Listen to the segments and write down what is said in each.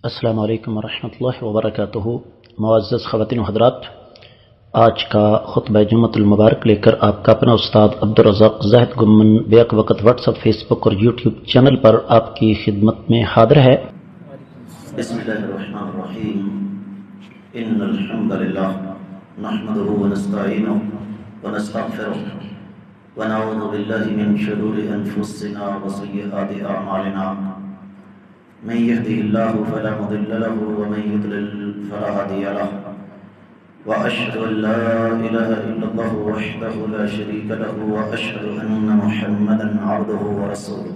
السلام علیکم ورحمۃ اللہ وبرکاتہ۔ معزز خواتین و حضرات، آج کا خطبہ جمعۃ المبارک لے کر آپ کا اپنا استاد عبدالرزاق زاہد گمن بیک وقت واٹس ایپ، فیس بک اور یوٹیوب چینل پر آپ کی خدمت میں حاضر ہے۔ بسم اللہ الرحمن الرحیم، ان الحمد للہ نحمده ونستعینه ونستغفره ونعوذ باللہ من شرور انفسنا وسیئات اعمالنا، من يهده الله فلا مضل له ومن يضلل فلا هادي له، واشهد ان لا اله الا الله وحده لا شريك له، واشهد ان محمدا عبده ورسوله۔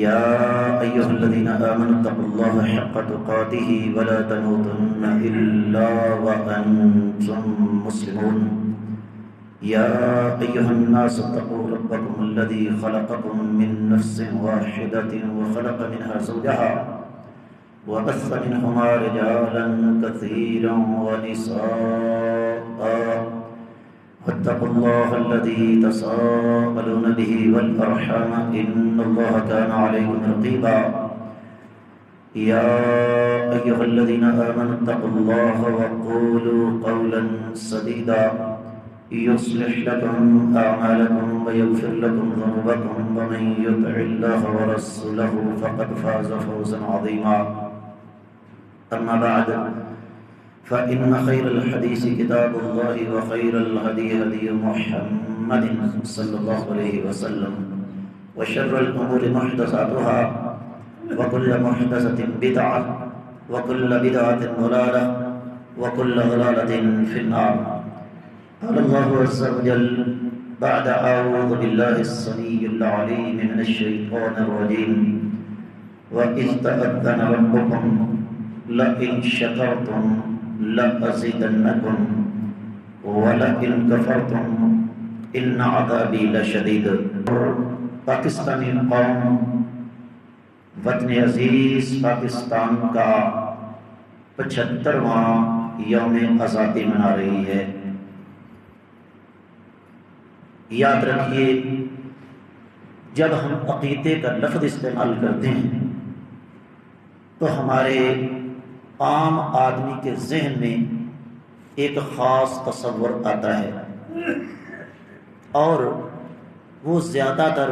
يا ايها الذين امنوا اتقوا الله حق تقاته ولا تموتن الا وانتم مسلمون۔ يا ايها الناس اتقوا ربكم الذي خلقكم من نفس واحدة وخلق منها زوجها وبث منهما رجالا كثيرا ونساء، واتقوا الله الذي تساءلون به والارحام ان الله كان عليكم رقيبا۔ يا ايها الذين امنوا اتقوا الله وقولوا قولا سديدا يصلح لكم اعمالكم ويغفر لكم ذنوبكم، ومن يطع الله ورسوله فقد فاز فوزا عظيما۔ اما بعد، فإن خير الحديث كتاب الله، وخير الهدي هدي محمد صلى الله عليه وسلم، وشر الأمور محدثاتها، وكل محدثة بدعة، وكل بدعة ضلالة، وكل ضلالة في النار۔ قال الله عز وجل بعد أعوذ بالله السميع العليم من الشيطان الرجيم، وإذ تأذن ربكم لئن شكرتم لأزيدنكم ولئن كفرتم إن عذابي لشديد۔ پاکستانی قوم وطن عزیز پاکستان کا 75واں یوم آزادی منا رہی ہے۔ یاد رکھیے، جب ہم عقیدے کا لفظ استعمال کرتے ہیں تو ہمارے عام آدمی کے ذہن میں ایک خاص تصور آتا ہے، اور وہ زیادہ تر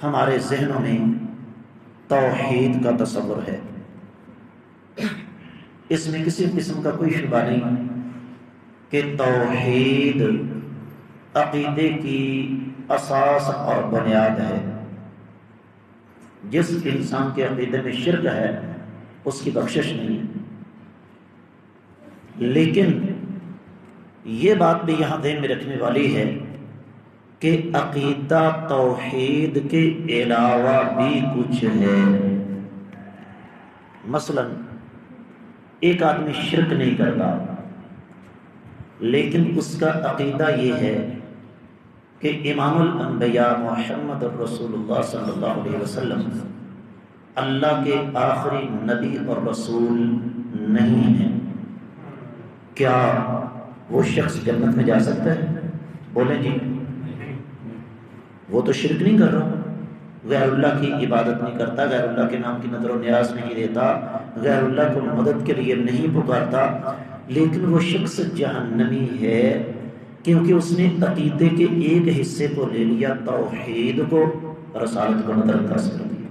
ہمارے ذہنوں میں توحید کا تصور ہے۔ اس میں کسی قسم کا کوئی شبہ نہیں کہ توحید عقیدے کی اساس اور بنیاد ہے۔ جس انسان کے عقیدے میں شرک ہے اس کی بخشش نہیں ہے۔ لیکن یہ بات بھی یہاں ذہن میں رکھنے والی ہے کہ عقیدہ توحید کے علاوہ بھی کچھ ہے۔ مثلا ایک آدمی شرک نہیں کرتا، لیکن اس کا عقیدہ یہ ہے کہ امام الانبیاء محمد رسول اللہ صلی اللہ علیہ وسلم اللہ کے آخری نبی اور رسول نہیں ہیں۔ کیا وہ شخص جنت میں جا سکتا ہے؟ بولیں جی۔ وہ تو شرک نہیں کر رہا، غیر اللہ کی عبادت نہیں کرتا، غیر اللہ کے نام کی نظر و نیاز نہیں دیتا، غیر اللہ کو مدد کے لیے نہیں پکارتا، لیکن وہ شخص جہنمی ہے کیونکہ اس نے عقیدے کے ایک حصے کو لے لیا، توحید کو، رسالت کو نظر انداز کر دیا۔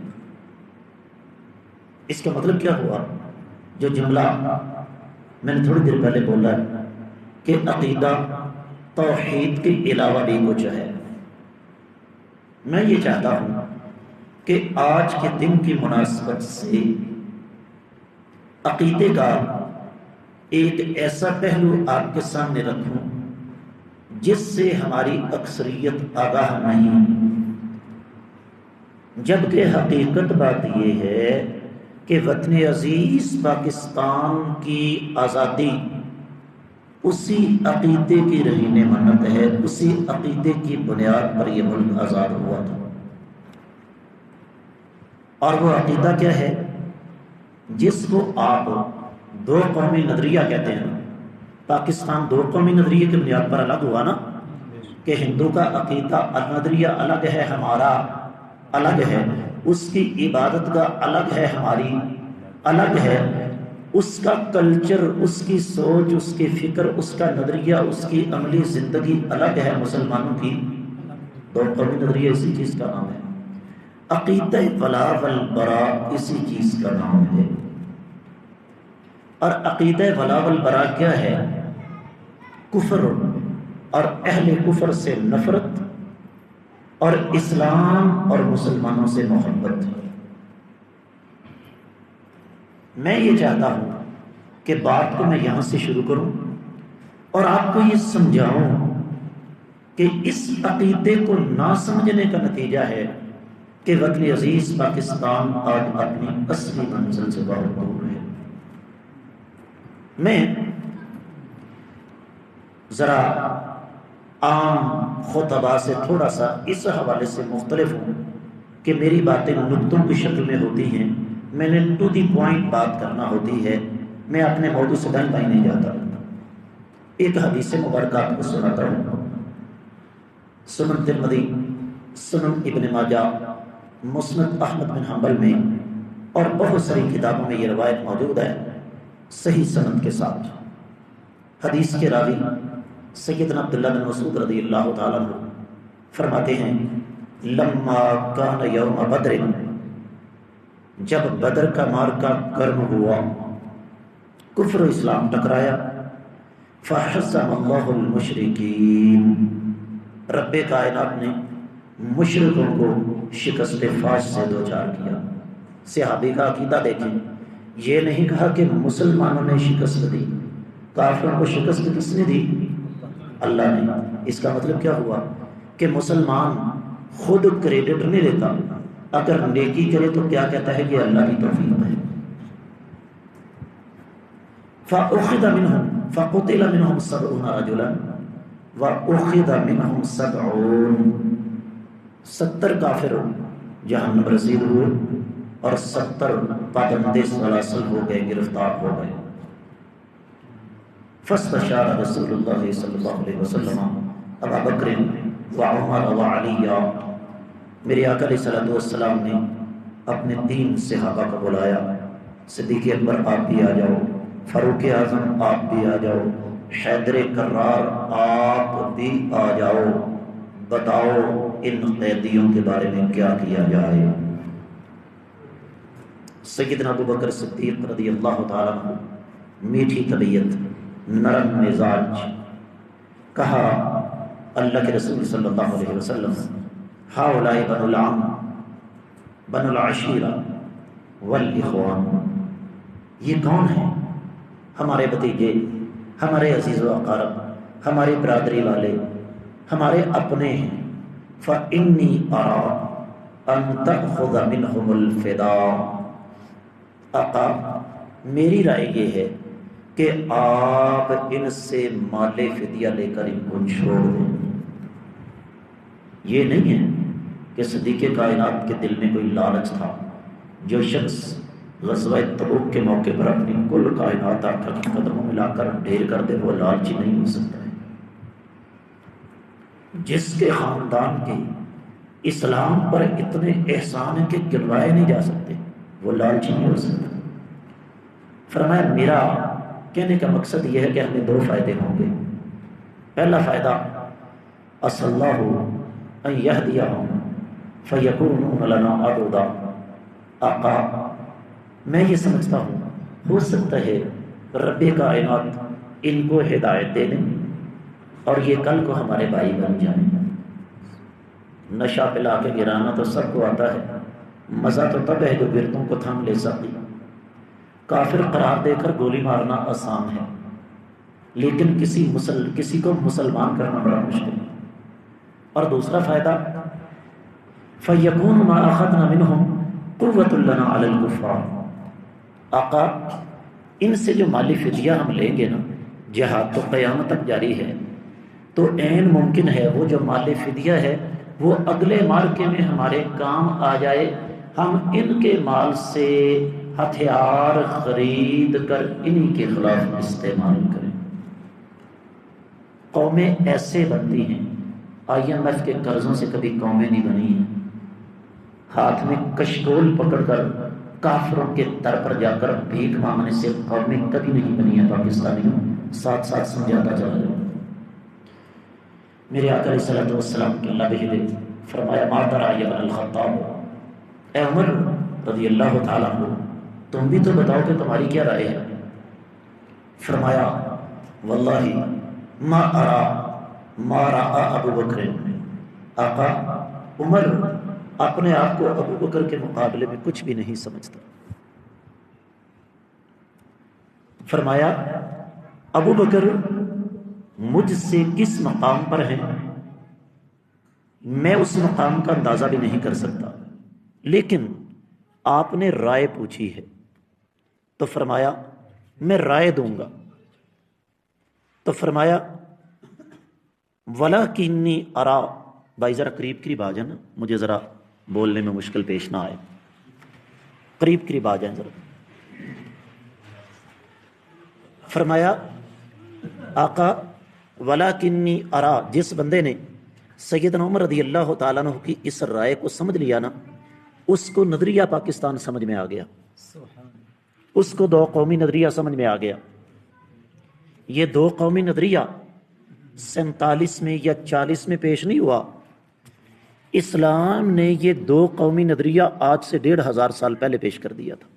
اس کا مطلب کیا ہوا؟ جو جملہ میں نے تھوڑی دیر پہلے بولا کہ عقیدہ توحید کے علاوہ بھی کچھ ہے، میں یہ چاہتا ہوں کہ آج کے دن کی مناسبت سے عقیدے کا ایک ایسا پہلو آپ کے سامنے رکھوں جس سے ہماری اکثریت آگاہ نہیں، جبکہ حقیقت بات یہ ہے کہ وطن عزیز پاکستان کی آزادی اسی عقیدے کی رہین منت ہے، اسی عقیدے کی بنیاد پر یہ ملک آزاد ہوا تھا۔ اور وہ عقیدہ کیا ہے؟ جس کو آپ دو قومی نظریہ کہتے ہیں۔ پاکستان دو قومی نظریے کی بنیاد پر الگ ہوا نا، کہ ہندو کا عقیدہ نظریہ الگ ہے، ہمارا الگ ہے، اس کی عبادت کا الگ ہے، ہماری الگ ہے، اس کا کلچر، اس کی سوچ، اس کی فکر، اس کا نظریہ، اس کی عملی زندگی الگ ہے مسلمانوں کی۔ دو قومی نظریہ اسی چیز کا نام ہے۔ عقیدہ ولا والبراء اسی چیز کا نام ہے۔ اور عقیدہ ولا والبراء کیا ہے؟ کفر اور اہل کفر سے نفرت اور اسلام اور مسلمانوں سے محبت۔ میں یہ چاہتا ہوں کہ بات کو میں یہاں سے شروع کروں اور آپ کو یہ سمجھاؤں کہ اس عقیدے کو نہ سمجھنے کا نتیجہ ہے کہ وطن عزیز پاکستان آج اپنی اصلی منزل سے بہت دور ہے۔ میں ذرا عام خطبہ سے تھوڑا سا اس حوالے سے مختلف ہوں کہ میری باتیں نقطوں کی شکل میں ہوتی ہیں، میں نے ٹو دی پوائنٹ بات کرنا ہوتی ہے، میں اپنے موضوع سے دائیں بائیں نہیں جاتا۔ ایک حدیث مبارکہ آپ کو سناتا ہوں، سنن ترمذی، سنن ابن ماجہ، مسند احمد بن حنبل میں اور بہت ساری کتابوں میں یہ روایت موجود ہے صحیح سند کے ساتھ۔ حدیث کے راوی سیدنا عبداللہ بن مسعود رضی اللہ تعالیٰ عنہ فرماتے ہیں، لما کان یوم بدر، جب بدر کا مارکہ گرم ہوا، کفر و اسلام ٹکرایا، فحزم اللہ المشرکین، رب کائنات نے مشرکوں کو شکست فاش سے دوچار کیا۔ صحابی کا عقیدہ دیکھیں، یہ نہیں کہا کہ مسلمانوں نے شکست دی، کافروں کو شکست کس نے دی؟ اللہ نے۔ اس کا مطلب کیا ہوا کہ مسلمان خود کریڈٹ نہیں لیتا، اگر نیکی کرے تو کیا کہتا ہے کہ اللہ کی توفیق ہے۔ فَأُخِذَ مِنْهُمْ فَقُتِلَ مِنْهُمْ 70 رَجُلًا وَأُخِذَ مِنْهُمْ 70، 70 کافر جہنم رسید ہوئے اور 70 پابندے سلاسل ہو گئے، گرفتار ہو گئے۔ فاستشار رسول اللہ صلی اللہ علیہ وسلم ابا بکر وعمر وعلی، میرے آقا علیہ الصلوۃ والسلام نے اپنے 3 صحابہ کو بلایا، صدیق اکبر آپ بھی آ جاؤ، فاروق اعظم آپ بھی آ جاؤ، حیدر کرار آپ بھی آ جاؤ، بتاؤ ان قیدیوں کے بارے میں کیا کیا جائے۔ سیدنا ابو بکر صدیق رضی اللہ تعالیٰ عنہ، میٹھی طبیعت، نرم مزاج، کہا اللہ کے رسول صلی اللہ علیہ وسلم، ہؤلاء بنو العم بنو العشیرہ والاخوان، یہ کون ہیں؟ ہمارے بھتیجے، ہمارے عزیز و اقارب، ہمارے برادری والے، ہمارے اپنے ہیں۔ فإنی أرى أن تأخذ منهم الفداء، آقا میری رائے یہ ہے کہ آپ ان سے مال فدیہ لے کر ان کو چھوڑ دیں۔ یہ نہیں ہے کہ صدیق کائنات کے دل میں کوئی لالچ تھا، جو شخص غزوہ تبوک کے موقع پر اپنی کل کائنات آقا کی قدموں میں لا کر ڈھیر کر دے، وہ لالچی نہیں ہو سکتا ہے۔ جس کے خاندان کے اسلام پر اتنے احسان ہیں کہ گنوائے نہیں جا سکتے، وہ لالچی نہیں ہو سکتا۔ فرمایا میرا کہنے کا مقصد یہ ہے کہ ہمیں 2 فائدے ہوں گے۔ پہلا فائدہ، عسى الله ان يهديهم فيكونون لنا عضدا، آقا میں یہ سمجھتا ہوں ہو سکتا ہے رب کائنات ان کو ہدایت دے دیں اور یہ کل کو ہمارے بھائی بن جائیں۔ نشہ پلا کے گرانا تو سب کو آتا ہے، مزہ تو تب ہے جو گردوں کو تھام لے سکتی۔ کافر قرار دے کر گولی مارنا آسان ہے، لیکن کسی کو مسلمان کرنا بڑا مشکل ہے۔ اور دوسرا فائدہ، فَيَكُونُ مَا أَخَذْنَا مِنْهُمْ قُوَّةٌ لَنَا عَلَى الْكُفَّارِ، آقا ان سے جو مالی فدیہ ہم لیں گے نا، جہاد تو قیامت تک جاری ہے، تو عین ممکن ہے وہ جو مال فدیہ ہے وہ اگلے مارکے میں ہمارے کام آ جائے، ہم ان کے مال سے ہتھیار خرید کر انہی کے خلاف استعمال کریں۔ قومیں ایسے بنتی ہیں، IMF کے قرضوں سے کبھی قومیں نہیں بنی ہیں۔ ہاتھ میں کشکول پکڑ کر کافروں کے در پر جا کر بھیک مانگنے سے قومیں کبھی نہیں بنی ہیں پاکستانیوں، ساتھ ساتھ سمجھاتا چلا جاؤ۔ میرے آقا علیہ السلام کی اللہ بھیجے فرمایا ما ترى یا ابن الخطاب، اے عمر رضی اللہ تعالیٰ عنہ، تم بھی تو بتاؤ کہ تمہاری کیا رائے ہے۔ فرمایا واللہ ما ارى ما رأى ابو بکر، آقا عمر اپنے آپ کو ابو بکر کے مقابلے میں کچھ بھی نہیں سمجھتا۔ فرمایا ابو بکر مجھ سے کس مقام پر ہیں میں اس مقام کا اندازہ بھی نہیں کر سکتا، لیکن آپ نے رائے پوچھی ہے تو فرمایا میں رائے دوں گا۔ تو فرمایا وَلَكِنِّي أَرَى، بھائی ذرا قریب آ جائیں نا، مجھے ذرا بولنے میں مشکل پیش نہ آئے، قریب آ جائیں ذرا۔ فرمایا آقا وَلَكِنِّي أَرَى، جس بندے نے سیدنا عمر رضی اللہ تعالیٰ عنہ کی اس رائے کو سمجھ لیا نا، اس کو نظریہ پاکستان سمجھ میں آ گیا، اس کو دو قومی نظریہ سمجھ میں آ گیا۔ یہ دو قومی نظریہ 47 میں یا 40 میں پیش نہیں ہوا، اسلام نے یہ دو قومی نظریہ آج سے 1500 سال پہلے پیش کر دیا تھا۔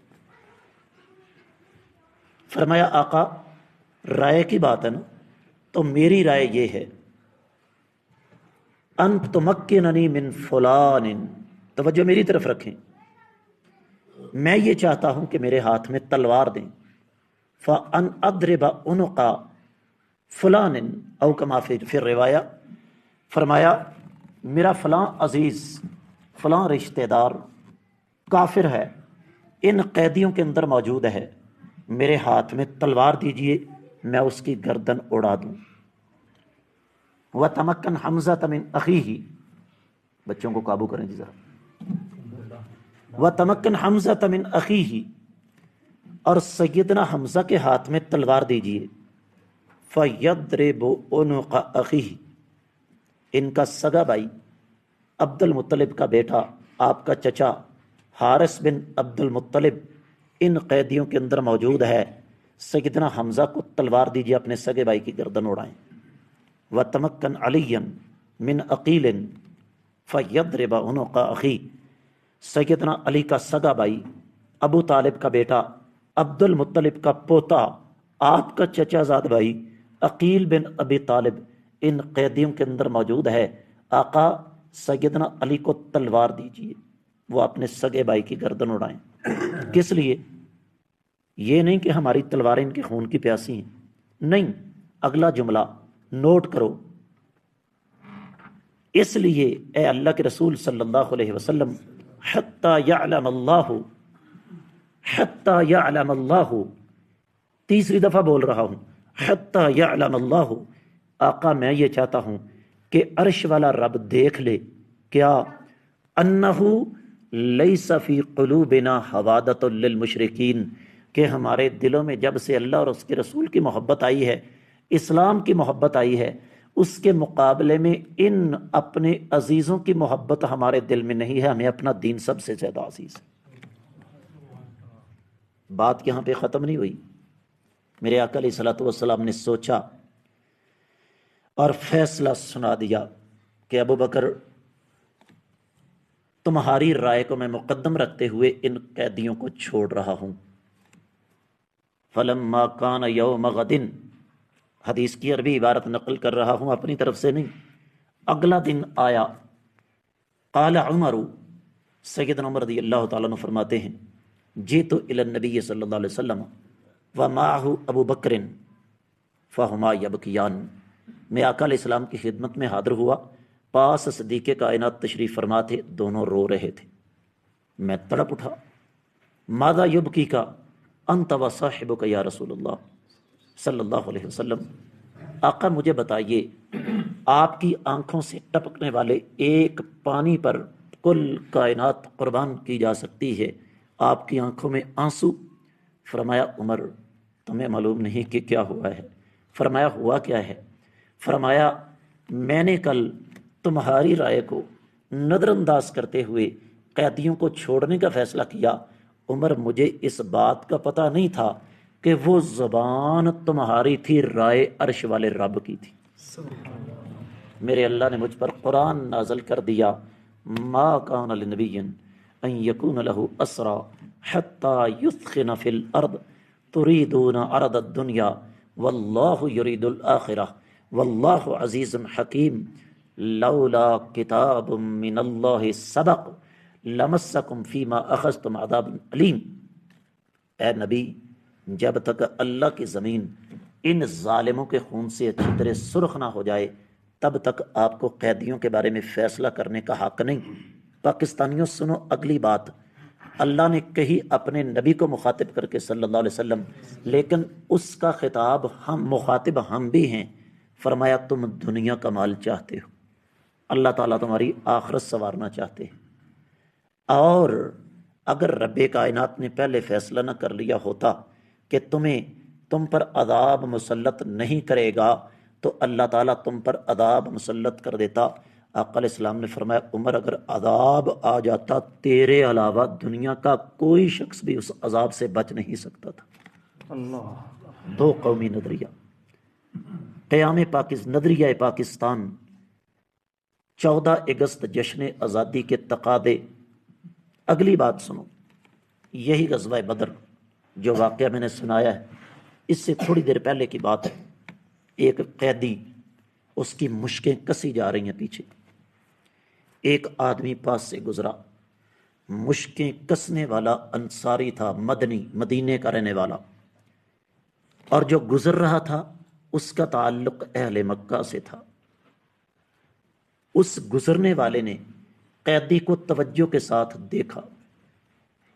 فرمایا آقا رائے کی بات ہے نا، تو میری رائے یہ ہے ان تمکننی من فلان، توجہ میری طرف رکھیں، میں یہ چاہتا ہوں کہ میرے ہاتھ میں تلوار دیں، فَأَنْ أَضْرِبَ عُنُقَ فُلَانٍ أَوْ كَمَا فِي الرِّوَايَةِ، فرمایا میرا فلاں عزیز، فلاں رشتہ دار کافر ہے، ان قیدیوں کے اندر موجود ہے، میرے ہاتھ میں تلوار دیجئے، میں اس کی گردن اڑا دوں۔ وَتَمَكَّنْ حَمْزَةَ مِنْ أَخِيهِ، بچوں کو قابو کریں جی ذرا۔ وَتَمَكَّنْ حَمْزَةَ مِنْ أَخِيهِ، اور سیدنا حمزہ کے ہاتھ میں تلوار دیجئے، فَيَضْرِبُ عُنُقَ أَخِيهِ، ان کا سگا بھائی عبد المطلب کا بیٹا، آپ کا چچا حارث بن عبد المطلب ان قیدیوں کے اندر موجود ہے، سیدنا حمزہ کو تلوار دیجئے، اپنے سگے بھائی کی گردن اڑائیں۔ وَتَمَكَّنْ عَلِيًّا مِنْ عَقِيلٍ فَيَضْرِبَ عُنُقَ أَخِيهِ، سیدنا علی کا سگا بھائی، ابو طالب کا بیٹا، عبد المطلب کا پوتا، آپ کا چچا زاد بھائی عقیل بن ابی طالب ان قیدیوں کے اندر موجود ہے، آقا سیدنا علی کو تلوار دیجئے، وہ اپنے سگے بھائی کی گردن اڑائیں۔ کس لیے؟ یہ نہیں کہ ہماری تلواریں ان کے خون کی پیاسی ہیں، نہیں، اگلا جملہ نوٹ کرو، اس لیے اے اللہ کے رسول صلی اللہ علیہ وسلم، حتی یعلم اللہ، تیسری دفعہ بول رہا ہوں، حتی یعلم اللہ، آقا میں یہ چاہتا ہوں کہ عرش والا رب دیکھ لے، کیا انہو لیس فی قلوبنا حوادۃ للمشرکین، کہ ہمارے دلوں میں جب سے اللہ اور اس کے رسول کی محبت آئی ہے، اسلام کی محبت آئی ہے، اس کے مقابلے میں ان اپنے عزیزوں کی محبت ہمارے دل میں نہیں ہے، ہمیں اپنا دین سب سے زیادہ عزیز ہے۔ بات یہاں پہ ختم نہیں ہوئی، میرے آقا علیہ الصلوۃ والسلام نے سوچا اور فیصلہ سنا دیا کہ ابو بکر تمہاری رائے کو میں مقدم رکھتے ہوئے ان قیدیوں کو چھوڑ رہا ہوں۔ فلما کان یوم غد، حدیث کی عربی عبارت نقل کر رہا ہوں اپنی طرف سے نہیں، اگلا دن آیا، قال عمر، سیدنا عمر رضی اللہ تعالیٰ عنہ فرماتے ہیں، جئت الی النبی صلی اللہ علیہ وسلم ومعہ ابو بکر فہما یبکیان، میں آقا علیہ السلام کی خدمت میں حاضر ہوا، پاس صدیق کائنات تشریف فرما تھے، دونوں رو رہے تھے، میں تڑپ اٹھا، ماذا یبکی کا انت و صاحبک یا رسول اللہ صلی اللہ علیہ وسلم، آقا مجھے بتائیے، آپ کی آنکھوں سے ٹپکنے والے ایک پانی پر کل کائنات قربان کی جا سکتی ہے، آپ کی آنکھوں میں آنسو؟ فرمایا عمر تمہیں معلوم نہیں کہ کیا ہوا ہے؟ فرمایا ہوا کیا ہے؟ فرمایا میں نے کل تمہاری رائے کو نظر انداز کرتے ہوئے قیدیوں کو چھوڑنے کا فیصلہ کیا، عمر مجھے اس بات کا پتہ نہیں تھا کہ وہ زبان تمہاری تھی رائے عرش والے رب کی تھی۔ میرے اللہ نے مجھ پر قرآن نازل کر دیا، ما کان لنبی ان یکون لہ اسرا حتی یثخن فی الارض تریدون عرض الدنیا واللہ یرید الآخرہ واللہ عزیز حکیم لولا کتاب من اللہ سبق لمسکم فیما اخذتم عذاب علیم۔ اے نبی، جب تک اللہ کی زمین ان ظالموں کے خون سے اچھی طرح سرخ نہ ہو جائے تب تک آپ کو قیدیوں کے بارے میں فیصلہ کرنے کا حق نہیں۔ پاکستانیوں سنو اگلی بات، اللہ نے کہی اپنے نبی کو مخاطب کر کے صلی اللہ علیہ وسلم، لیکن اس کا خطاب ہم مخاطب ہم بھی ہیں۔ فرمایا تم دنیا کا مال چاہتے ہو، اللہ تعالیٰ تمہاری آخرت سنوارنا چاہتے ہیں، اور اگر رب کائنات نے پہلے فیصلہ نہ کر لیا ہوتا کہ تم پر عذاب مسلط نہیں کرے گا تو اللہ تعالیٰ تم پر عذاب مسلط کر دیتا۔ آقا علیہ السلام نے فرمایا عمر اگر عذاب آ جاتا تیرے علاوہ دنیا کا کوئی شخص بھی اس عذاب سے بچ نہیں سکتا تھا۔ دو قومی نظریہ، قیام نظریہ پاکستان، 14 اگست جشن آزادی کے تقاضے۔ اگلی بات سنو، یہی غزوہ بدر جو واقعہ میں نے سنایا ہے اس سے تھوڑی دیر پہلے کی بات ہے۔ ایک قیدی، اس کی مشکیں کسی جا رہی ہیں پیچھے، ایک آدمی پاس سے گزرا، مشکیں کسنے والا انصاری تھا، مدینے کا رہنے والا، اور جو گزر رہا تھا اس کا تعلق اہل مکہ سے تھا۔ اس گزرنے والے نے قیدی کو توجہ کے ساتھ دیکھا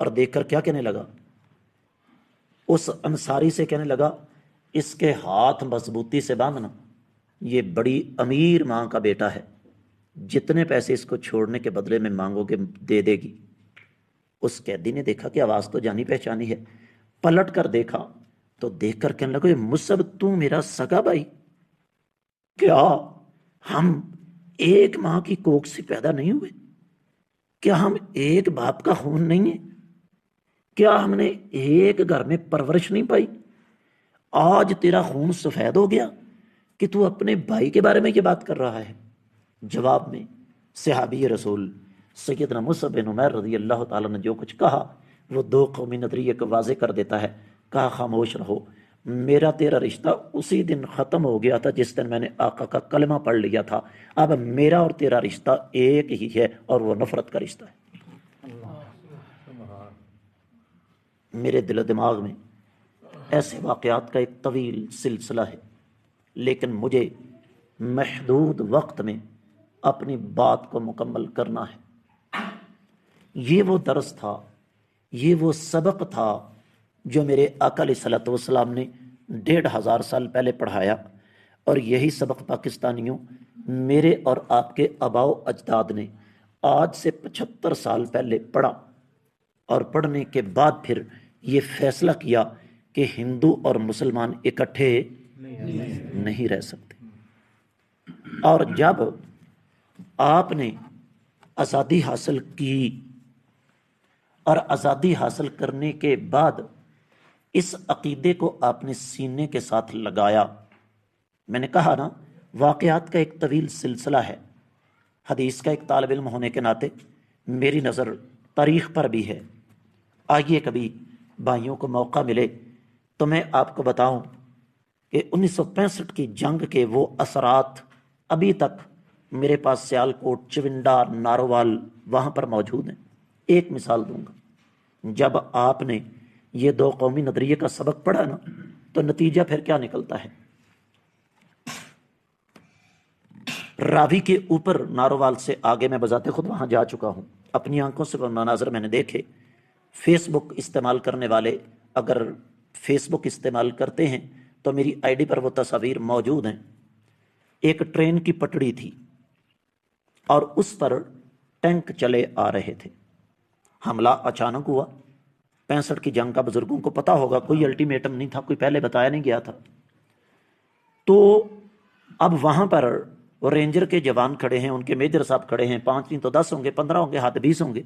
اور دیکھ کر کیا کہنے لگا، اس انصاری سے کہنے لگا اس کے ہاتھ مضبوطی سے باندھنا، یہ بڑی امیر ماں کا بیٹا ہے، جتنے پیسے اس کو چھوڑنے کے بدلے میں مانگو گے دے دے گی۔ اس قیدی نے دیکھا کہ آواز تو جانی پہچانی ہے، پلٹ کر دیکھا تو دیکھ کر کہنے لگا مصعب تو میرا سگا بھائی، کیا ہم ایک ماں کی کوکھ سے پیدا نہیں ہوئے؟ کیا ہم ایک باپ کا خون نہیں ہیں؟ کیا ہم نے ایک گھر میں پرورش نہیں پائی؟ آج تیرا خون سفید ہو گیا کہ تو اپنے بھائی کے بارے میں یہ بات کر رہا ہے۔ جواب میں صحابی رسول سیدنا مصعب بن عمیر رضی اللہ تعالیٰ نے جو کچھ کہا وہ دو قومی نظریے کو واضح کر دیتا ہے۔ کہا خاموش رہو، میرا تیرا رشتہ اسی دن ختم ہو گیا تھا جس دن میں نے آقا کا کلمہ پڑھ لیا تھا، اب میرا اور تیرا رشتہ ایک ہی ہے اور وہ نفرت کا رشتہ ہے۔ میرے دل و دماغ میں ایسے واقعات کا ایک طویل سلسلہ ہے، لیکن مجھے محدود وقت میں اپنی بات کو مکمل کرنا ہے۔ یہ وہ درس تھا، یہ وہ سبق تھا جو میرے آقا علیہ الصلوۃ والسلام نے 1500 سال پہلے پڑھایا، اور یہی سبق پاکستانیوں میرے اور آپ کے آباء و اجداد نے آج سے 75 سال پہلے پڑھا، اور پڑھنے کے بعد پھر یہ فیصلہ کیا کہ ہندو اور مسلمان اکٹھے نہیں رہ سکتے۔ اور جب آپ نے آزادی حاصل کی اور آزادی حاصل کرنے کے بعد اس عقیدے کو آپ نے سینے کے ساتھ لگایا، میں نے کہا نا واقعات کا ایک طویل سلسلہ ہے، حدیث کا ایک طالب علم ہونے کے ناطے میری نظر تاریخ پر بھی ہے۔ آئیے کبھی بھائیوں کو موقع ملے تو میں آپ کو بتاؤں کہ 1965 کی جنگ کے وہ اثرات ابھی تک میرے پاس سیالکوٹ، چونڈا، نارووال وہاں پر موجود ہیں۔ ایک مثال دوں گا، جب آپ نے یہ دو قومی نظریے کا سبق پڑھا نا تو نتیجہ پھر کیا نکلتا ہے۔ راوی کے اوپر نارووال سے آگے میں بذات خود وہاں جا چکا ہوں، اپنی آنکھوں سے وہ مناظر میں نے دیکھے۔ فیس بک استعمال کرنے والے اگر فیس بک استعمال کرتے ہیں تو میری آئی ڈی پر وہ تصاویر موجود ہیں۔ ایک ٹرین کی پٹڑی تھی اور اس پر ٹینک چلے آ رہے تھے، حملہ اچانک ہوا۔ 65 کی جنگ کا بزرگوں کو پتا ہوگا، کوئی الٹیمیٹم نہیں تھا، کوئی پہلے بتایا نہیں گیا تھا۔ تو اب وہاں پر وہ رینجر کے جوان کھڑے ہیں، ان کے میجر صاحب کھڑے ہیں، 5 نہیں تو 10 ہوں گے، 15 ہوں گے، ہاتھ 20 ہوں گے،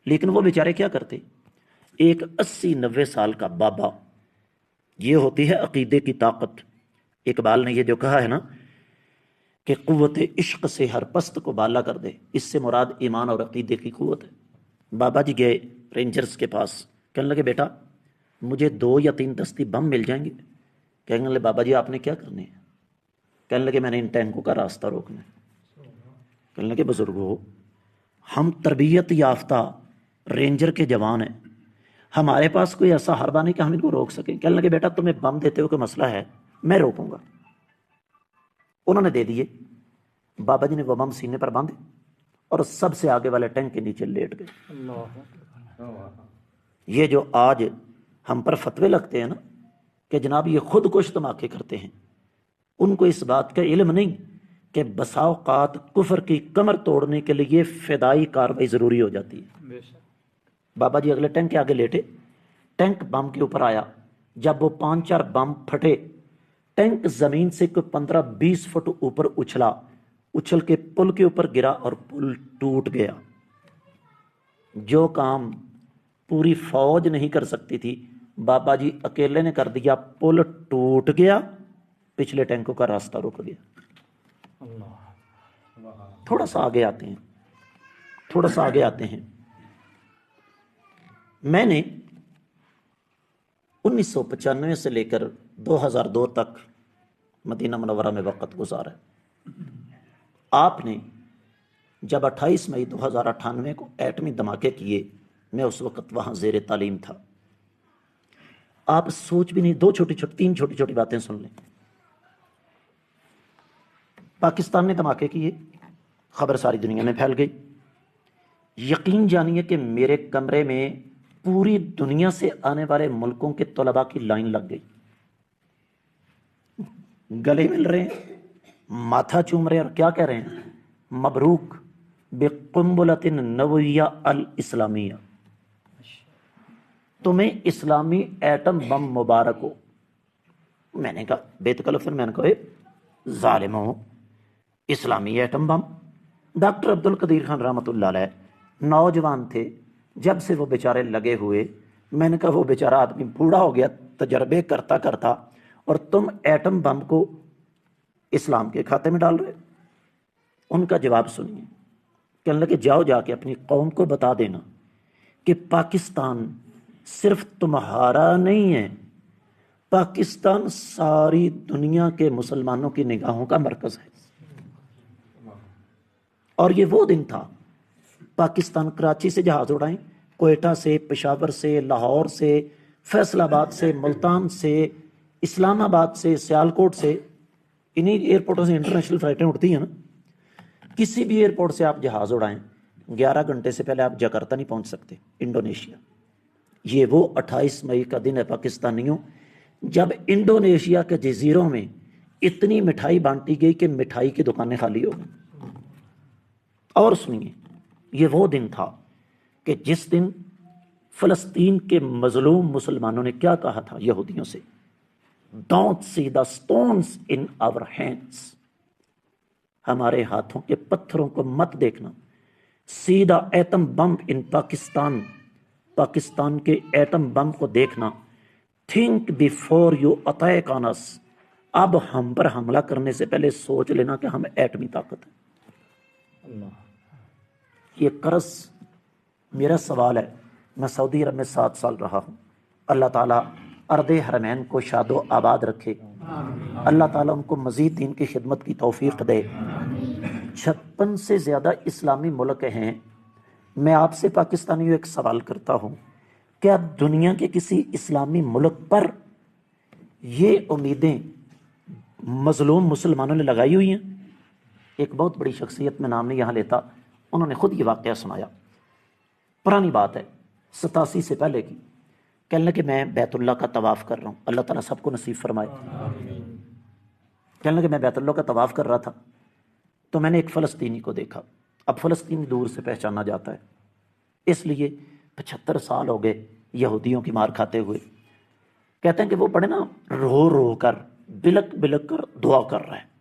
لیکن وہ بیچارے کیا کرتے، ایک 80-90 سال کا بابا، یہ ہوتی ہے عقیدے کی طاقت۔ اقبال نے یہ جو کہا ہے نا کہ قوت عشق سے ہر پست کو بالا کر دے، اس سے مراد ایمان اور عقیدے کی قوت ہے۔ بابا جی گئے رینجرز کے پاس، کہنے لگے بیٹا مجھے 2 یا 3 دستی بم مل جائیں گے؟ کہنے لگے بابا جی آپ نے کیا کرنے ہیں؟ کہنے لگے میں نے ان ٹینکوں کا راستہ روکنا ہے۔ کہنے لگے بزرگو ہم تربیت یافتہ رینجر کے جوان ہیں، ہمارے پاس کوئی ایسا حربہ نہیں کہ ہم ان کو روک سکیں۔ کہنے لگے بیٹا تمہیں بم دیتے ہو کہ مسئلہ ہے، میں روکوں گا۔ انہوں نے دے دیے، بابا جی نے وہ بم سینے پر باندھے اور سب سے آگے والے ٹینک کے نیچے لیٹ گئے۔ یہ جو آج ہم پر فتوے لگتے ہیں نا کہ جناب یہ خود کش دھماکے کرتے ہیں، ان کو اس بات کا علم نہیں کہ بسا اوقات کفر کی کمر توڑنے کے لیے فدائی کاروائی ضروری ہو جاتی ہے۔ بابا جی اگلے ٹینک کے آگے لیٹے، ٹینک بم کے اوپر آیا، جب وہ 5-4 بم پھٹے، ٹینک زمین سے کوئی 15-20 فٹ اوپر اچھلا، اچھل کے پل کے اوپر گرا اور پل ٹوٹ گیا۔ جو کام پوری فوج نہیں کر سکتی تھی بابا جی اکیلے نے کر دیا، پل ٹوٹ گیا، پچھلے ٹینکوں کا راستہ رک گیا۔ تھوڑا سا آگے آتے ہیں، میں نے 1995 سے لے کر 2002 تک مدینہ منورہ میں وقت گزارا ہے۔ آپ نے جب 28 مئی 2098 کو ایٹمی دھماکے کیے، میں اس وقت وہاں زیر تعلیم تھا۔ آپ سوچ بھی نہیں، 3 چھوٹی چھوٹی باتیں سن لیں۔ پاکستان نے دھماکے کیے، خبر ساری دنیا میں پھیل گئی۔ یقین جانیے کہ میرے کمرے میں پوری دنیا سے آنے والے ملکوں کے طلباء کی لائن لگ گئی، گلے مل رہے ہیں، ماتھا چوم رہے ہیں، اور کیا کہہ رہے ہیں؟ مبروک بقنبلۃ نوویہ الاسلامیہ، تمہیں اسلامی ایٹم بم مبارک ہو۔ میں نے کہا بے تکلف، میں نے کہا ظالم ہو، اسلامی ایٹم بم؟ ڈاکٹر عبد القدیر خان رحمۃ اللہ علیہ نوجوان تھے، جب سے وہ بیچارے لگے ہوئے، میں نے کہا وہ بیچارہ آدمی بوڑھا ہو گیا تجربے کرتا کرتا، اور تم ایٹم بم کو اسلام کے کھاتے میں ڈال رہے۔ ان کا جواب سنیے، کہنے لگے جاؤ جا کے اپنی قوم کو بتا دینا کہ پاکستان صرف تمہارا نہیں ہے، پاکستان ساری دنیا کے مسلمانوں کی نگاہوں کا مرکز ہے۔ اور یہ وہ دن تھا، پاکستان کراچی سے جہاز اڑائیں، کوئٹہ سے، پشاور سے، لاہور سے، فیصل آباد سے، ملتان سے، اسلام آباد سے، سیالکوٹ سے، انہی ایئرپورٹوں سے انٹرنیشنل فلائٹیں اڑتی ہیں نا، کسی بھی ایئرپورٹ سے آپ جہاز اڑائیں 11 گھنٹے سے پہلے آپ جکارتہ نہیں پہنچ سکتے، انڈونیشیا۔ یہ وہ 28 مئی کا دن ہے پاکستانیوں جب انڈونیشیا کے جزیروں میں اتنی مٹھائی بانٹی گئی کہ مٹھائی کی دکانیں خالی ہو گئی۔ اور سنیے، یہ وہ دن تھا کہ جس دن فلسطین کے مظلوم مسلمانوں نے کیا کہا تھا یہودیوں سے؟ Don't see the stones in our hands، ہمارے ہاتھوں کے پتھروں کو مت دیکھنا۔ See the atom bomb in Pakistan، Pakistan کے ایٹم بم کو دیکھنا۔ Think before you attack on us، اب ہم پر حملہ کرنے سے پہلے سوچ لینا کہ ہم ایٹمی طاقت ہیں۔ یہ قرض میرا سوال ہے، میں سعودی عرب میں 7 سال رہا ہوں، اللہ تعالیٰ ارض حرمین کو شاد و آباد رکھے، اللہ تعالیٰ ان کو مزید دین کی خدمت کی توفیق دے۔ 56 سے زیادہ اسلامی ملک ہیں، میں آپ سے پاکستانیوں ایک سوال کرتا ہوں، کیا دنیا کے کسی اسلامی ملک پر یہ امیدیں مظلوم مسلمانوں نے لگائی ہوئی ہیں؟ ایک بہت بڑی شخصیت، میں نام نہیں یہاں لیتا، انہوں نے خود یہ واقعہ سنایا، پرانی بات ہے 87 سے پہلے کی۔ کہنے لگے میں بیت اللہ کا طواف کر رہا ہوں، اللہ تعالیٰ سب کو نصیب فرمائے۔ کہنے لگے میں بیت اللہ کا طواف کر رہا تھا تو میں نے ایک فلسطینی کو دیکھا۔ اب فلسطینی دور سے پہچانا جاتا ہے، اس لیے 75 سال ہو گئے یہودیوں کی مار کھاتے ہوئے۔ کہتے ہیں کہ وہ بڑے نا رو رو کر، بلک بلک کر دعا کر رہا ہے۔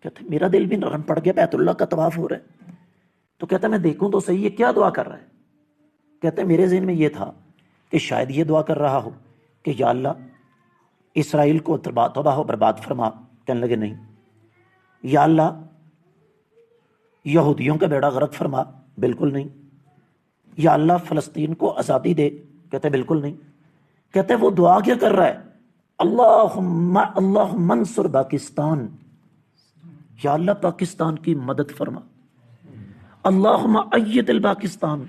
کہتے ہیں میرا دل بھی نرم پڑ گیا، بیت اللہ کا طواف ہو رہا ہے، تو کہتا ہے میں دیکھوں تو صحیح یہ کیا دعا کر رہا ہے۔ کہتے ہیں میرے ذہن میں یہ تھا کہ شاید یہ دعا کر رہا ہو کہ یا اللہ اسرائیل کو تباہ و برباد فرما. کہنے لگے نہیں. یا اللہ یہودیوں کا بیڑا غرق فرما. بالکل نہیں. یا اللہ فلسطین کو آزادی دے. کہتے بالکل نہیں. کہتے وہ دعا کیا کر رہا ہے؟ اللہم انصر پاکستان. یا اللہ پاکستان کی مدد فرما. اللہم اید الپاکستان.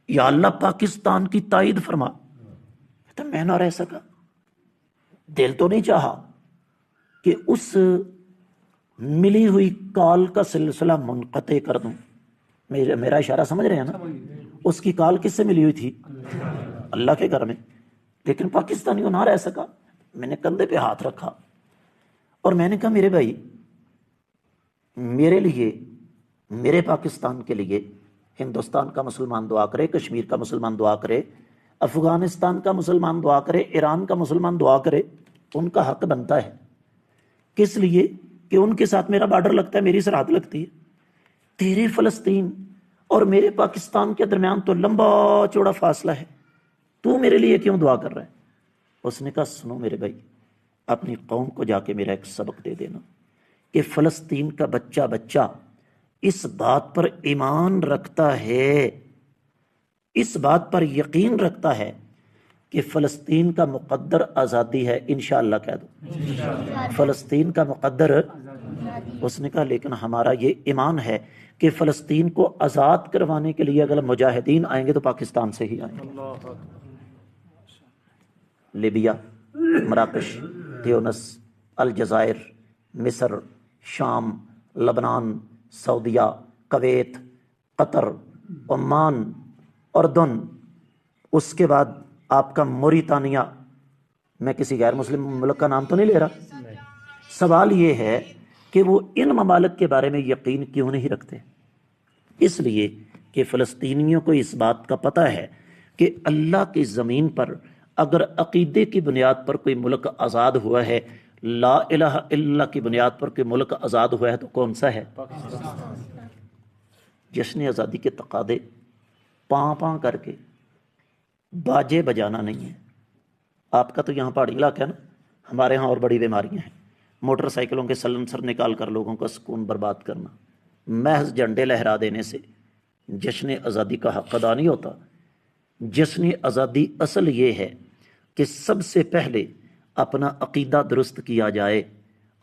یا اللہ پاکستان کی تائید فرما. کہتے میں نہ رہ سکا. دل تو نہیں چاہا کہ اس ملی ہوئی کال کا سلسلہ منقطع کر دوں. میرا اشارہ سمجھ رہے ہیں نا؟ اس کی کال کس سے ملی ہوئی تھی؟ اللہ کے گھر میں. لیکن پاکستانیوں نہ رہ سکا. میں نے کندھے پہ ہاتھ رکھا اور میں نے کہا میرے بھائی، میرے لیے، میرے پاکستان کے لیے ہندوستان کا مسلمان دعا کرے، کشمیر کا مسلمان دعا کرے، افغانستان کا مسلمان دعا کرے، ایران کا مسلمان دعا کرے. ان کا حق بنتا ہے. کس لیے؟ کہ ان کے ساتھ میرا بارڈر لگتا ہے، میری سرحد لگتی ہے. تیرے فلسطین اور میرے پاکستان کے درمیان تو لمبا چوڑا فاصلہ ہے. تو میرے لیے کیوں دعا کر رہا ہے؟ اس نے کہا سنو میرے بھائی، اپنی قوم کو جا کے میرا ایک سبق دے دینا کہ فلسطین کا بچہ بچہ اس بات پر ایمان رکھتا ہے، اس بات پر یقین رکھتا ہے کہ فلسطین کا مقدر آزادی ہے. انشاءاللہ کہہ دو فلسطین کا مقدر. اس نے کہا لیکن ہمارا یہ ایمان ہے کہ فلسطین کو آزاد کروانے کے لیے اگر مجاہدین آئیں گے تو پاکستان سے ہی آئیں گے. لیبیا، مراکش، تیونس، الجزائر، مصر، شام، لبنان، سعودیہ، کویت، قطر، عمان، اردن، اس کے بعد آپ کا موریتانیہ. میں کسی غیر مسلم ملک کا نام تو نہیں لے رہا. سوال یہ ہے کہ وہ ان ممالک کے بارے میں یقین کیوں نہیں رکھتے؟ اس لیے کہ فلسطینیوں کو اس بات کا پتہ ہے کہ اللہ کی زمین پر اگر عقیدے کی بنیاد پر کوئی ملک آزاد ہوا ہے، لا الہ الا اللہ کی بنیاد پر کوئی ملک آزاد ہوا ہے تو کون سا ہے؟ جشن آزادی کے تقاضے پاں پاں کر کے باجے بجانا نہیں ہے. آپ کا تو یہاں پہاڑی علاقہ ہے نا، ہمارے ہاں اور بڑی بیماریاں ہیں. موٹر سائیکلوں کے سلنسر نکال کر لوگوں کا سکون برباد کرنا، محض جھنڈے لہرا دینے سے جشن آزادی کا حق ادا نہیں ہوتا. جشن آزادی اصل یہ ہے کہ سب سے پہلے اپنا عقیدہ درست کیا جائے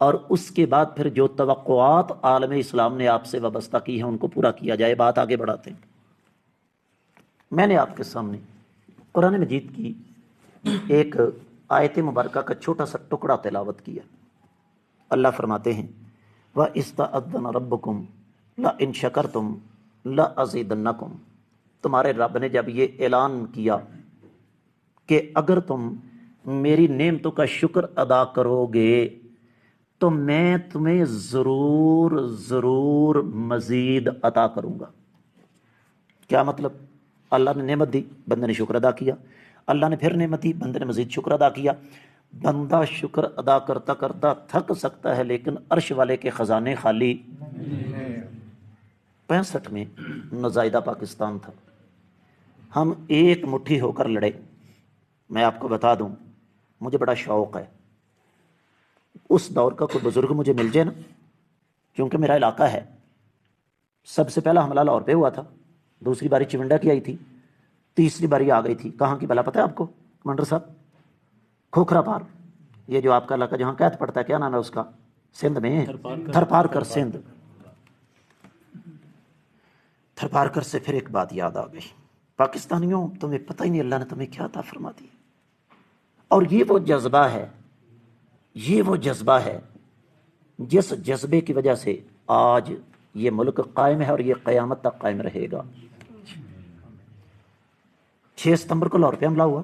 اور اس کے بعد پھر جو توقعات عالم اسلام نے آپ سے وابستہ کی ہیں ان کو پورا کیا جائے. بات آگے بڑھاتے ہیں. میں نے آپ کے سامنے قرآن مجید کی ایک آیت مبارکہ کا چھوٹا سا ٹکڑا تلاوت کیا. اللہ فرماتے ہیں وَإِسْتَأَذَّنَ رَبُّكُمْ لَئِن شَكَرْتُمْ لَأَزِيدَنَّكُمْ. تمہارے رب نے جب یہ اعلان کیا کہ اگر تم میری نعمتوں کا شکر ادا کرو گے تو میں تمہیں ضرور ضرور مزید عطا کروں گا. کیا مطلب؟ اللہ نے نعمت دی، بندے نے شکر ادا کیا. اللہ نے پھر نعمت دی، بندے نے مزید شکر ادا کیا. بندہ شکر ادا کرتا کرتا تھک سکتا ہے لیکن عرش والے کے خزانے خالی. 65 میں نزائیدہ پاکستان تھا. ہم ایک مٹھی ہو کر لڑے. میں آپ کو بتا دوں، مجھے بڑا شوق ہے اس دور کا کوئی بزرگ مجھے مل جائے نا، کیونکہ میرا علاقہ ہے. سب سے پہلا حملہ لاہور پہ ہوا تھا، دوسری باری چونڈا کی آئی تھی، تیسری باری آ گئی تھی کہاں کی بلا پتہ ہے آپ کو کمانڈر صاحب؟ کھوکھرا پار. یہ جو آپ کا علاقہ جہاں قید پڑتا ہے، کیا نام ہے اس کا؟ سندھ میں تھرپارکر. سندھ تھرپارکر سے پھر ایک بات یاد آ گئی. پاکستانیوں تمہیں پتہ ہی نہیں اللہ نے تمہیں کیا عطا فرما دی. اور یہ وہ جذبہ ہے، یہ وہ جذبہ ہے جس جذبے کی وجہ سے آج یہ ملک قائم ہے اور یہ قیامت تک قائم رہے گا. 6 ستمبر کو لاہور پہ حملہ ہوا،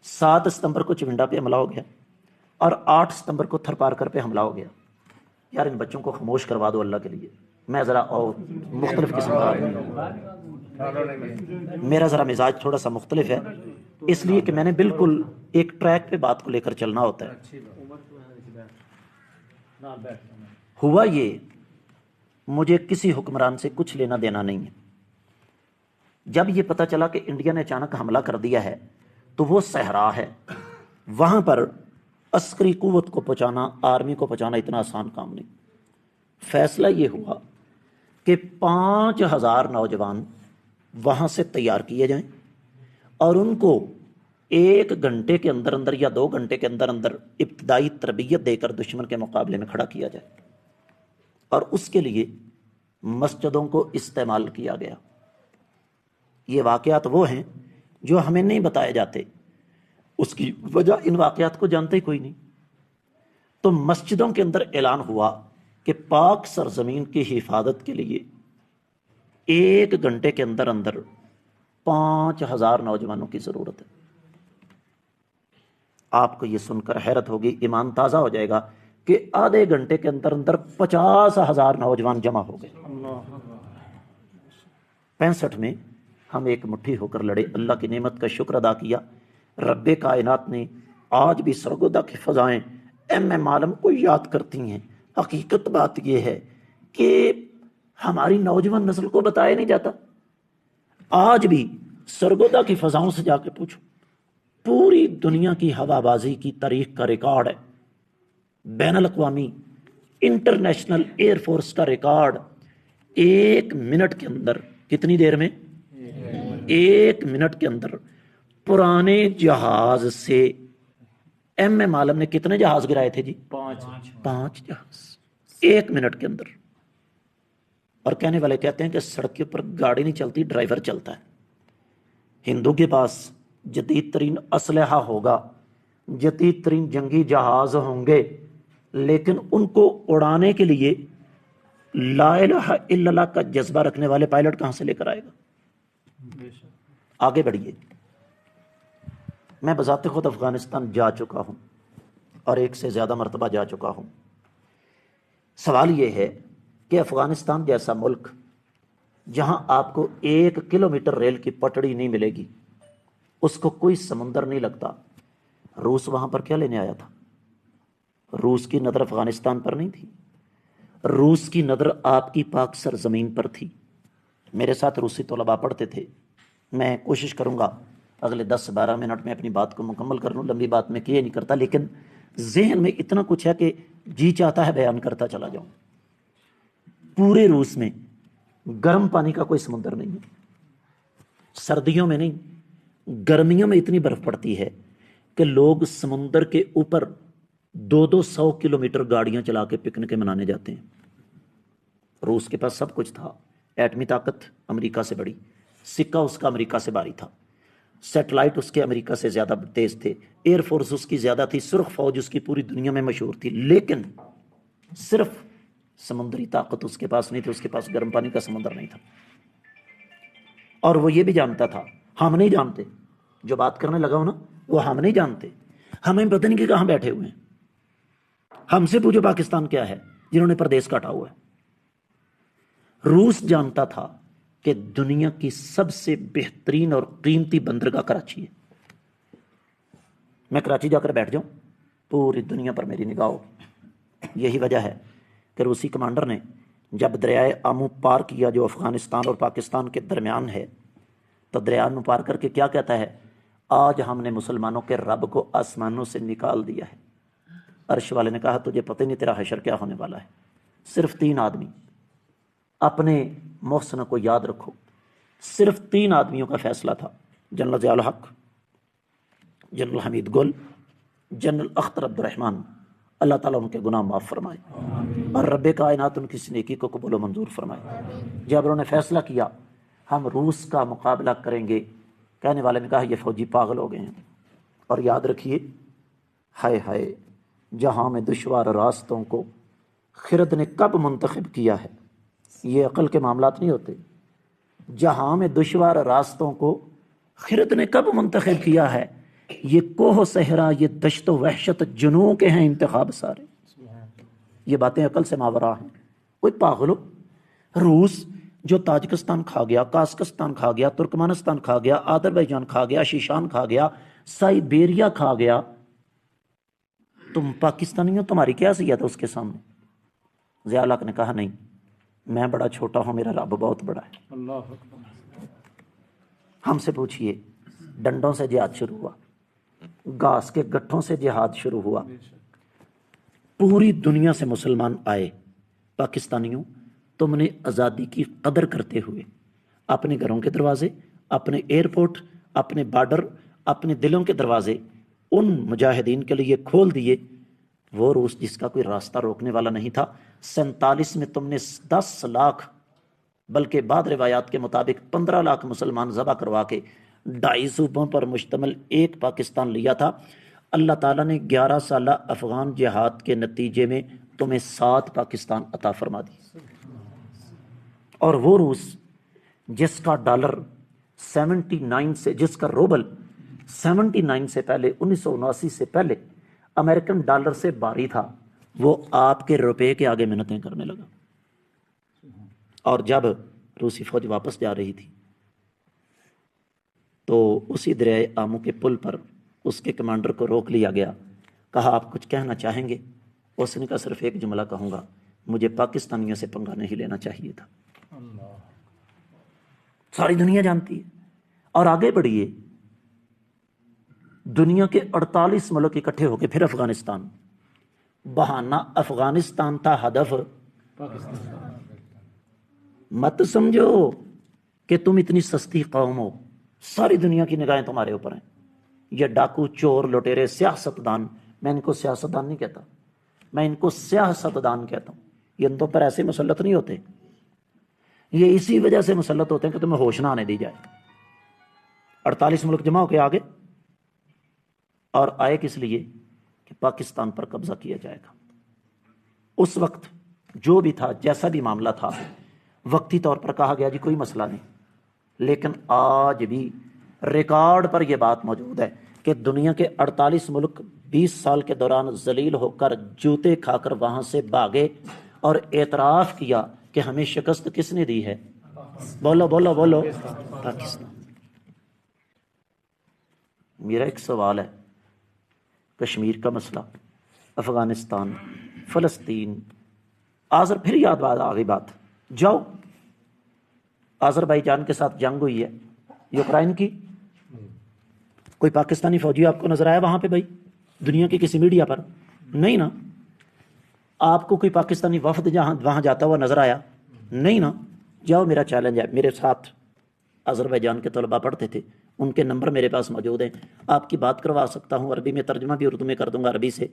7 ستمبر کو چونڈا پہ حملہ ہو گیا اور 8 ستمبر کو تھرپارکر پہ حملہ ہو گیا. یار ان بچوں کو خاموش کروا دو اللہ کے لیے. میں ذرا اور مختلف قسم کا آدمی ہوں، میرا ذرا مزاج تھوڑا سا مختلف ہے، اس لیے کہ میں نے بالکل ایک ٹریک پہ بات کو لے کر چلنا ہوتا ہے. ہوا یہ، مجھے کسی حکمران سے کچھ لینا دینا نہیں ہے. جب یہ پتہ چلا کہ انڈیا نے اچانک حملہ کر دیا ہے تو وہ صحرا ہے، وہاں پر عسکری قوت کو پہنچانا، آرمی کو پہنچانا اتنا آسان کام نہیں۔ فیصلہ یہ ہوا کہ 5,000 نوجوان وہاں سے تیار کیے جائیں اور ان کو 1 گھنٹے کے اندر اندر یا 2 گھنٹے کے اندر اندر ابتدائی تربیت دے کر دشمن کے مقابلے میں کھڑا کیا جائے، اور اس کے لیے مسجدوں کو استعمال کیا گیا۔ یہ واقعات وہ ہیں جو ہمیں نہیں بتائے جاتے، اس کی وجہ ان واقعات کو جانتے ہی کوئی نہیں۔ تو مسجدوں کے اندر اعلان ہوا کہ پاک سرزمین کی حفاظت کے لیے 1 گھنٹے کے اندر اندر 5,000 نوجوانوں کی ضرورت ہے۔ آپ کو یہ سن کر حیرت ہوگی، ایمان تازہ ہو جائے گا کہ آدھے گھنٹے کے اندر اندر 50,000 نوجوان جمع ہو گئے۔ 65 میں ہم ایک مٹھی ہو کر لڑے، اللہ کی نعمت کا شکر ادا کیا۔ رب کائنات نے آج بھی سرگودا کی فضائیں ایم عالم کو یاد کرتی ہیں۔ حقیقت بات یہ ہے کہ ہماری نوجوان نسل کو بتایا نہیں جاتا۔ آج بھی سرگودا کی فضاؤں سے جا کے پوچھو، پوری دنیا کی ہوا بازی کی تاریخ کا ریکارڈ ہے، بین الاقوامی انٹرنیشنل ایئر فورس کا ریکارڈ 1 منٹ کے اندر، کتنی دیر میں؟ 1 منٹ کے اندر پرانے جہاز سے ایم عالم نے کتنے جہاز گرائے تھے جی؟ 5 جہاز 1 منٹ کے اندر۔ اور کہنے والے کہتے ہیں کہ سڑک کے اوپر گاڑی نہیں چلتی، ڈرائیور چلتا ہے۔ ہندو کے پاس جدید ترین اسلحہ ہوگا، جدید ترین جنگی جہاز ہوں گے، لیکن ان کو اڑانے کے لیے لا الہ الا اللہ کا جذبہ رکھنے والے پائلٹ کہاں سے لے کر آئے گا؟ آگے بڑھیے۔ میں بذات خود افغانستان جا چکا ہوں اور 1 سے زیادہ مرتبہ جا چکا ہوں۔ سوال یہ ہے کہ افغانستان جیسا ملک جہاں آپ کو 1 کلومیٹر ریل کی پٹڑی نہیں ملے گی، اس کو کوئی سمندر نہیں لگتا، روس وہاں پر کیا لینے آیا تھا؟ روس کی نظر افغانستان پر نہیں تھی، روس کی نظر آپ کی پاک سرزمین پر تھی۔ میرے ساتھ روسی طلباء پڑھتے تھے۔ میں کوشش کروں گا اگلے 10-12 منٹ میں اپنی بات کو مکمل کر لوں، لمبی بات میں کیے نہیں کرتا، لیکن ذہن میں اتنا کچھ ہے کہ جی چاہتا ہے بیان کرتا چلا جاؤں۔ پورے روس میں گرم پانی کا کوئی سمندر نہیں ہے، سردیوں میں نہیں، گرمیوں میں اتنی برف پڑتی ہے کہ لوگ سمندر کے اوپر 200 کلومیٹر گاڑیاں چلا کے پکنکیں منانے جاتے ہیں۔ روس کے پاس سب کچھ تھا، ایٹمی طاقت امریکہ سے بڑی، سکہ اس کا امریکہ سے باری تھا، سیٹلائٹ اس کے امریکہ سے زیادہ تیز تھے، ایئر فورس اس کی زیادہ تھی، سرخ فوج اس کی پوری دنیا میں مشہور تھی، لیکن صرف سمندری طاقت اس کے پاس نہیں تھی، اس کے پاس گرم پانی کا سمندر نہیں تھا۔ اور وہ یہ بھی جانتا تھا، ہم نہیں جانتے، جو بات کرنے لگا ہوں نا، وہ ہم نہیں جانتے، ہمیں پتہ نہیں کہ کہاں بیٹھے ہوئے ہیں۔ ہم سے پوچھو پاکستان کیا ہے جنہوں نے پردیس کاٹا ہوا ہے۔ روس جانتا تھا کہ دنیا کی سب سے بہترین اور قیمتی بندرگاہ کراچی ہے۔ میں کراچی جا کر بیٹھ جاؤں، پوری دنیا پر میری نگاہ ہوگی۔ یہی وجہ ہے کہ روسی کمانڈر نے جب دریائے آمو پار کیا جو افغانستان اور پاکستان کے درمیان ہے، تو دریائے آمو پار کر کے کیا کہتا ہے؟ آج ہم نے مسلمانوں کے رب کو آسمانوں سے نکال دیا ہے۔ عرش والے نے کہا تجھے پتہ نہیں تیرا حشر کیا ہونے والا ہے۔ صرف 3 آدمی، اپنے محسن کو یاد رکھو، صرف 3 آدمیوں کا فیصلہ تھا، جنرل ضیاء الحق، جنرل حمید گل، جنرل اختر عبد الرحمن۔ اللہ تعالیٰ ان کے گناہ معاف فرمائے اور رب کائنات ان کی نیکی کو قبول و منظور فرمائے۔ جب انہوں نے فیصلہ کیا ہم روس کا مقابلہ کریں گے، کہنے والے نے کہا یہ فوجی پاگل ہو گئے ہیں۔ اور یاد رکھیے، ہائے ہائے، جہاں میں دشوار راستوں کو خرد نے کب منتخب کیا ہے؟ یہ عقل کے معاملات نہیں ہوتے۔ جہاں میں دشوار راستوں کو خرد نے کب منتخب کیا ہے؟ یہ کوہ صحرا، یہ دشت و وحشت جنوں کے ہیں انتخاب سارے۔ یہ باتیں عقل سے ماورا ہیں۔ کوئی پاگل ہو، روس جو تاجکستان کھا گیا، کازکستان کھا گیا، ترکمانستان کھا گیا، آذربائیجان کھا گیا، شیشان کھا گیا، سائبیریا کھا گیا، تم پاکستانی ہو، تمہاری کیا حیثیت ہے اس کے سامنے؟ ضیاء الحق نے کہا نہیں، میں بڑا چھوٹا ہوں، میرا رب بہت بڑا ہے۔ ہم سے پوچھئے، ڈنڈوں سے جہاد شروع ہوا، گھاس کے گٹھوں سے جہاد شروع ہوا، پوری دنیا سے مسلمان آئے۔ پاکستانیوں، تم نے آزادی کی قدر کرتے ہوئے اپنے گھروں کے دروازے، اپنے ایئرپورٹ، اپنے بارڈر، اپنے دلوں کے دروازے ان مجاہدین کے لیے کھول دیے۔ وہ روس جس کا کوئی راستہ روکنے والا نہیں تھا، 47 میں تم نے 10 لاکھ، بلکہ بعض روایات کے مطابق 15 لاکھ مسلمان ذبح کروا کے 2.5 صوبوں پر مشتمل ایک پاکستان لیا تھا۔ اللہ تعالیٰ نے 11 سالہ افغان جہاد کے نتیجے میں تمہیں 7 پاکستان عطا فرما دی۔ اور وہ روس جس کا ڈالر 79 سے، جس کا روبل 79 سے پہلے، 1979 سے پہلے امریکن ڈالر سے باری تھا، وہ آپ کے روپے کے آگے منتیں کرنے لگا۔ اور جب روسی فوج واپس جا رہی تھی تو اسی دریائے آمو کے پل پر اس کے کمانڈر کو روک لیا گیا، کہا آپ کچھ کہنا چاہیں گے؟ اس نے کہا صرف ایک جملہ کہوں گا، مجھے پاکستانیوں سے پنگا نہیں لینا چاہیے تھا۔ ساری دنیا جانتی ہے۔ اور آگے بڑھیے، دنیا کے 48 ملک اکٹھے ہو کے پھر افغانستان، بہانہ افغانستان تھا، ہدف مت سمجھو کہ تم اتنی سستی قوم ہو، ساری دنیا کی نگاہیں تمہارے اوپر ہیں۔ یہ ڈاکو، چور، لٹیرے، سیاستدان، میں ان کو سیاستدان نہیں کہتا، میں ان کو سیاستدان کہتا ہوں، یہ ان پر ایسے مسلط نہیں ہوتے، یہ اسی وجہ سے مسلط ہوتے ہیں کہ تمہیں ہوش نہ آنے دی جائے۔ 48 ملک جمع ہو کے آگے، اور آئے کس لیے؟ کہ پاکستان پر قبضہ کیا جائے گا۔ اس وقت جو بھی تھا، جیسا بھی معاملہ تھا، وقتی طور پر کہا گیا جی کوئی مسئلہ نہیں، لیکن آج بھی ریکارڈ پر یہ بات موجود ہے کہ دنیا کے 48 ملک 20 سال کے دوران ذلیل ہو کر، جوتے کھا کر وہاں سے بھاگے اور اعتراف کیا کہ ہمیں شکست کس نے دی ہے؟ بولو بولو بولو، پاکستان۔ میرا ایک سوال ہے، کشمیر کا مسئلہ، افغانستان، فلسطین، پھر یاد آ گئی بات، جاؤ آذربائیجان کے ساتھ جنگ ہوئی ہے، یوکرائن کی، کوئی پاکستانی فوجی آپ کو نظر آیا وہاں پہ؟ بھائی دنیا کی کسی میڈیا پر نہیں نا؟ آپ کو کوئی پاکستانی وفد جہاں وہاں جاتا ہوا نظر آیا؟ نہیں نا؟ جاؤ، میرا چیلنج ہے، میرے ساتھ آذربائیجان کے طلباء پڑھتے تھے، ان کے نمبر میرے پاس موجود ہیں، آپ کی بات کروا سکتا ہوں، عربی میں ترجمہ بھی اردو میں کر دوں گا عربی سے۔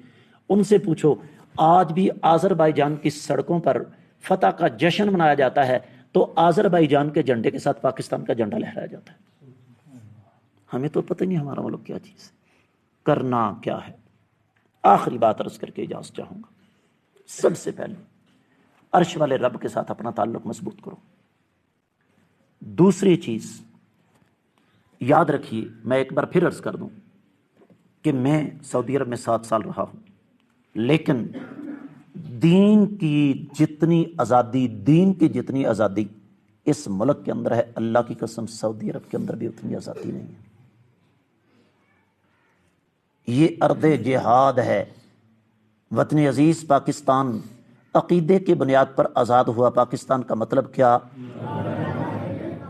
ان سے پوچھو، آج بھی آذربائیجان کی سڑکوں پر فتح کا جشن منایا جاتا ہے تو آذربائیجان کے جھنڈے کے ساتھ پاکستان کا جھنڈا لہرایا جاتا ہے۔ ہمیں تو پتہ نہیں ہمارا ملک کیا چیز ہے، کرنا کیا ہے۔ آخری بات عرض کر کے اجازت چاہوں گا، سب سے پہلے عرش والے رب کے ساتھ اپنا تعلق مضبوط کرو۔ دوسری چیز یاد رکھیے، میں ایک بار پھر عرض کر دوں کہ میں سعودی عرب میں 7 سال رہا ہوں، لیکن دین کی جتنی آزادی اس ملک کے اندر ہے، اللہ کی قسم سعودی عرب کے اندر بھی اتنی آزادی نہیں ہے۔ یہ ارض جہاد ہے، وطن عزیز پاکستان عقیدے کی بنیاد پر آزاد ہوا پاکستان کا مطلب کیا؟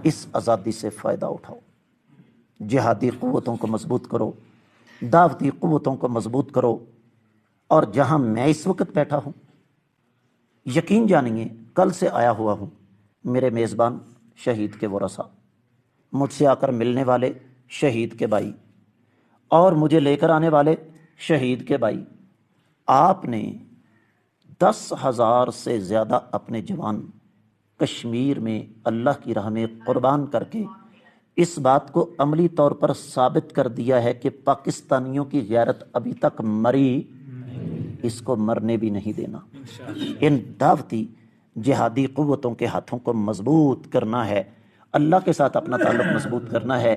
اس آزادی سے فائدہ اٹھاؤ، جہادی قوتوں کو مضبوط کرو، دعوتی قوتوں کو مضبوط کرو۔ اور جہاں میں اس وقت بیٹھا ہوں، یقین جانیے کل سے آیا ہوا ہوں، میرے میزبان شہید کے ورثاء، مجھ سے آ کر ملنے والے شہید کے بھائی، اور مجھے لے کر آنے والے شہید کے بھائی، آپ نے 10,000 سے زیادہ اپنے جوان کشمیر میں اللہ کی راہ میں قربان کر کے اس بات کو عملی طور پر ثابت کر دیا ہے کہ پاکستانیوں کی غیرت ابھی تک مری، اس کو مرنے بھی نہیں دینا۔ ان دعوتی جہادی قوتوں کے ہاتھوں کو مضبوط کرنا ہے، اللہ کے ساتھ اپنا تعلق مضبوط کرنا ہے،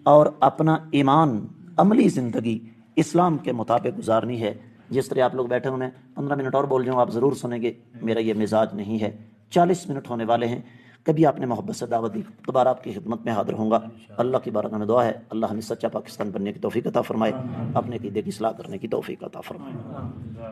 اور اپنا ایمان، عملی زندگی اسلام کے مطابق گزارنی ہے۔ جس طرح آپ لوگ بیٹھے ہوئے ہیں، 15 منٹ اور بول جاؤں آپ ضرور سنیں گے، میرا یہ مزاج نہیں ہے۔ 40 منٹ ہونے والے ہیں، کبھی آپ نے محبت سے دعوت دی، دوبارہ آپ کی خدمت میں حاضر ہوں گا۔ اللہ کی بارگاہ میں دعا ہے اللہ ہمیں سچا پاکستان بننے کی توفیق عطا فرمائے، اپنے عقیدے کی اصلاح کرنے کی توفیق عطا فرمائے۔